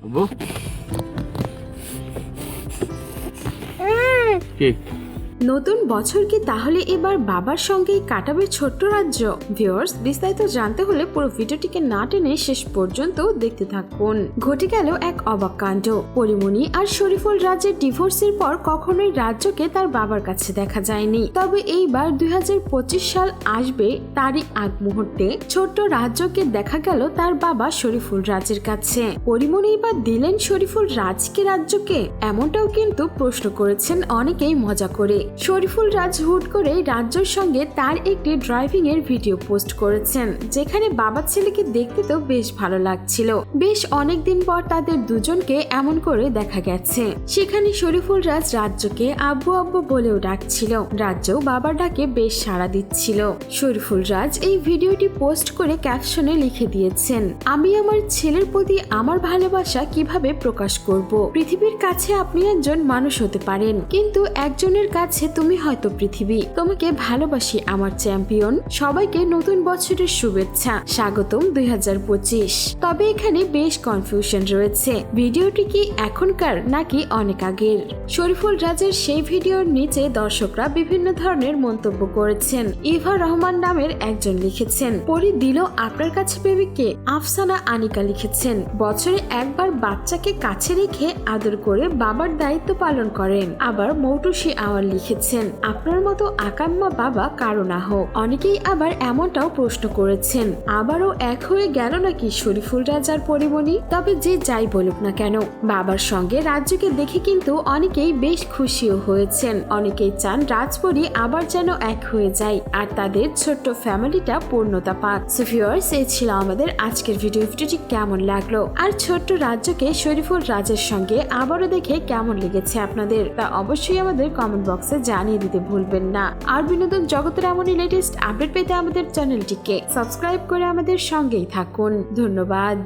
আব্বু কি নতুন বছর কি তাহলে এবার বাবার সঙ্গেই কাটাবে ছোট্ট রাজ্য? ভিউয়ার্স, বিস্তারিত জানতে হলে পুরো ভিডিওটিকে না টেনে শেষ পর্যন্ত দেখতে থাকুন। ঘটে গেল এক অবাক কাণ্ড। পরিমণি আর শরীফুল রাজের ডিভোর্সের পর কখনোই রাজ্যকে তার বাবার কাছে দেখা যায়নি। তবে এইবার 2025 সাল আসবে, তারই আগ মুহূর্তে ছোট্ট রাজ্যকে দেখা গেল তার বাবা শরীফুল রাজের কাছে। পরিমণি এবার দিলেন শরীফুল রাজকে রাজ্যকে, এমনটাও কিন্তু প্রশ্ন করেছেন অনেকেই মজা করে। শরীফুল রাজ হুট করে রাজ্যর সঙ্গে তার একটি ড্রাইভিং এর ভিডিও পোস্ট করেছেন, যেখানে বাবা ছেলেকে দেখতে তো বেশ ভালো লাগছিল। বেশ অনেকদিন পর তাদের দুজনকে এমন করে দেখা গেছে। সেখানে শরীফুল রাজ রাজ্যকে আব্বু আব্বু বলেও ডাকছিল, রাজ্য বাবার ডাকে বেশ সাড়া দিচ্ছিল। শরীফুল রাজ এই ভিডিওটি পোস্ট করে ক্যাপশনে লিখে দিয়েছেন, আমি আমার ছেলের প্রতি আমার ভালোবাসা কিভাবে প্রকাশ করব? পৃথিবীর কাছে আপনি একজন মানুষ হতে পারেন, কিন্তু একজনের কাছে তুমি হয়তো পৃথিবী। তোমাকে ভালোবাসি আমার চ্যাম্পিয়ন। সবাইকে নতুন বছরের শুভেচ্ছা, স্বাগতম 2025। তবে এখানে বেশ কনফিউশন রয়েছে, ভিডিওটি কি এখনকার নাকি অনেক আগের? শরীফুল রাজের সেই ভিডিওর নিচে দর্শকরা বিভিন্ন ধরনের মন্তব্য করেছেন। ইভা রহমান নামের একজন লিখেছেন, পরি দিল আপনার কাছে বেবিকে। আফসানা আনিকা লিখেছেন, বছরে একবার বাচ্চাকে কাছে রেখে আদর করে বাবার দায়িত্ব পালন করেন। আবার মৌটুসি আওয়ার লিখেছেন, আপনার মতো আকাম্মা বাবা কারো না হোক। অনেকেই আবার এমনটাও প্রশ্ন করেছেন, আবারও এক হয়ে গেল নাকি শরীফুল রাজ আর পরিমণি? তবে যে যাই বলুক না কেন, বাবার সঙ্গে রাজ্যকে দেখে কিন্তু অনেকেই বেশ খুশিও হয়েছেন। অনেকেই চান রাজপরি আবার যেন এক হয়ে যায় আর তাদের ছোট্ট ফ্যামিলিটা পূর্ণতা পাক। সো ভিউয়ার্স, এই ছিল আমাদের আজকের ভিডিওটি কেমন লাগলো আর ছোট্ট রাজ্যকে শরীফুল রাজের সঙ্গে আবারও দেখে কেমন লেগেছে আপনাদের, তা অবশ্যই আমাদের কমেন্ট বক্সে জানিয়ে দিতে ভুলবেন না। আর বিনোদন জগতের এমনই লেটেস্ট আপডেট পেতে আমাদের চ্যানেলটিকে সাবস্ক্রাইব করে আমাদের সঙ্গেই থাকুন। ধন্যবাদ।